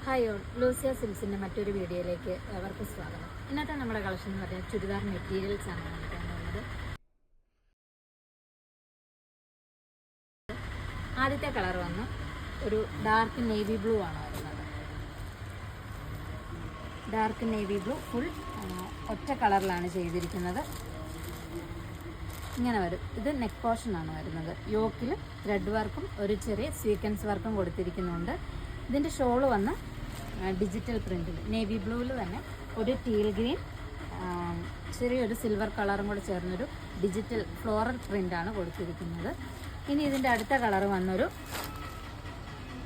Hi all, Lucia സിൽസിൻ്റെ മറ്റൊരു വീഡിയോയിലേക്ക് അവർക്ക് സ്വാഗതം. ഇന്നത്തെ നമ്മുടെ കളക്ഷൻ എന്ന് പറഞ്ഞാൽ ചുരിദാർ മെറ്റീരിയൽസ് ആണ് കാണിക്കാനുള്ളത്. ആദ്യത്തെ കളർ വന്ന് ഒരു ഡാർക്ക് നേവി ബ്ലൂ ആണ് വരുന്നത്. ഡാർക്ക് നേവി ബ്ലൂ ഫുൾ ഒറ്റ കളറിലാണ് ചെയ്തിരിക്കുന്നത്. ഇങ്ങനെ വരും. ഇത് നെക്ക് പോർഷൻ ആണ് വരുന്നത്. യോക്കിൽ ത്രെഡ് വർക്കും ഒരു ചെറിയ സ്വീക്വൻസ് വർക്കും കൊടുത്തിരിക്കുന്നുണ്ട്. ഇതിൻ്റെ ഷോള് വന്ന് ഡിജിറ്റൽ പ്രിൻറ്റിൽ നേവി ബ്ലൂവിൽ തന്നെ ഒരു ടീൽ ഗ്രീൻ ചെറിയൊരു സിൽവർ കളറും കൂടെ ചേർന്നൊരു ഡിജിറ്റൽ ഫ്ലോറൽ പ്രിൻ്റാണ് കൊടുത്തിരിക്കുന്നത്. ഇനി ഇതിൻ്റെ അടുത്ത കളർ വന്നൊരു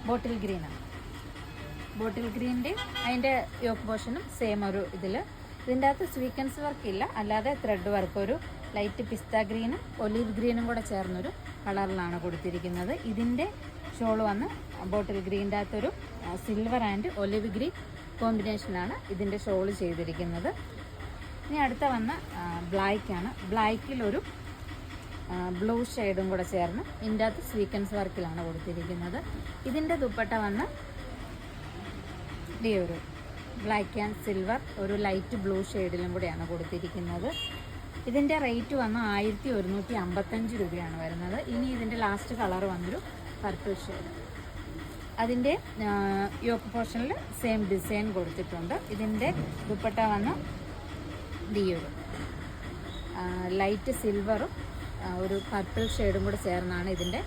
ബോട്ടിൽ ഗ്രീനാണ്. ബോട്ടിൽ ഗ്രീൻ്റെ അതിൻ്റെ യോക്ക് പോർഷനും സെയിം ഒരു ഇതിൻ്റെ അകത്ത് സ്വീക്വൻസ് വർക്കില്ല, അല്ലാതെ ത്രെഡ് വർക്ക് ഒരു ലൈറ്റ് പിസ്ത ഗ്രീനും ഒലീവ് ഗ്രീനും കൂടെ ചേർന്നൊരു കളറിലാണ് കൊടുത്തിരിക്കുന്നത്. ഇതിൻ്റെ ഷോൾ വന്ന് ബോട്ടിൽ ഗ്രീൻ്റെ അകത്തൊരു സിൽവർ ആൻഡ് ഒലിവ് ഗ്രീൻ കോമ്പിനേഷനാണ് ഇതിൻ്റെ ഷോൾ ചെയ്തിരിക്കുന്നത്. ഇനി അടുത്ത വന്ന് ബ്ലാക്കാണ്. ബ്ലാക്കിലൊരു ബ്ലൂ ഷെയ്ഡും കൂടെ ചേർന്ന് ഇതിൻ്റെ അകത്ത് സ്വീക്വൻസ് വർക്കിലാണ് കൊടുത്തിരിക്കുന്നത്. ഇതിൻ്റെ ദുപ്പട്ട വന്ന് ഈ ഒരു ബ്ലാക്ക് ആൻഡ് സിൽവർ ഒരു ലൈറ്റ് ബ്ലൂ ഷെയ്ഡിലും കൂടെയാണ് കൊടുത്തിരിക്കുന്നത്. ഇതിൻ്റെ റേറ്റ് വന്ന് 1155 രൂപയാണ് വരുന്നത്. ഇനി ഇതിൻ്റെ ലാസ്റ്റ് കളർ വന്നൊരു പർപ്പിൾ ഷെയ്ഡ്. അതിൻ്റെ യോക്ക് പോർഷനിൽ സെയിം ഡിസൈൻ കൊടുത്തിട്ടുണ്ട്. ഇതിൻ്റെ ദുപ്പട്ട വന്ന് ഈ ഒരു ലൈറ്റ് സിൽവറും ഒരു പർപ്പിൾ ഷെയ്ഡും കൂടെ ചേർന്നാണ് ഇതിൻ്റെ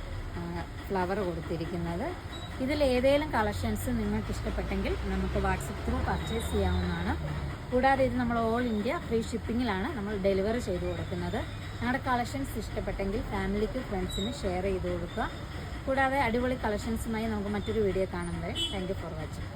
ഫ്ലവർ കൊടുത്തിരിക്കുന്നത്. ഇതിൽ ഏതെങ്കിലും കളക്ഷൻസ് നിങ്ങൾക്ക് ഇഷ്ടപ്പെട്ടെങ്കിൽ നമുക്ക് വാട്സപ്പ് ത്രൂ പർച്ചേസ് ചെയ്യാവുന്നതാണ്. കൂടാതെ ഇത് നമ്മൾ ഓൾ ഇന്ത്യ ഫ്രീ ഷിപ്പിങ്ങിലാണ് നമ്മൾ ഡെലിവറി ചെയ്ത് കൊടുക്കുന്നത്. ഞങ്ങളുടെ കളക്ഷൻസ് ഇഷ്ടപ്പെട്ടെങ്കിൽ ഫാമിലിക്ക് ഫ്രണ്ട്സിന് ഷെയർ ചെയ്ത് കൊടുക്കുക. കൂടാതെ അടിപൊളി കളക്ഷൻസുമായി നമുക്ക് മറ്റൊരു വീഡിയോ കാണുമ്പോൾ താങ്ക് യു ഫോർ വാച്ചിങ്.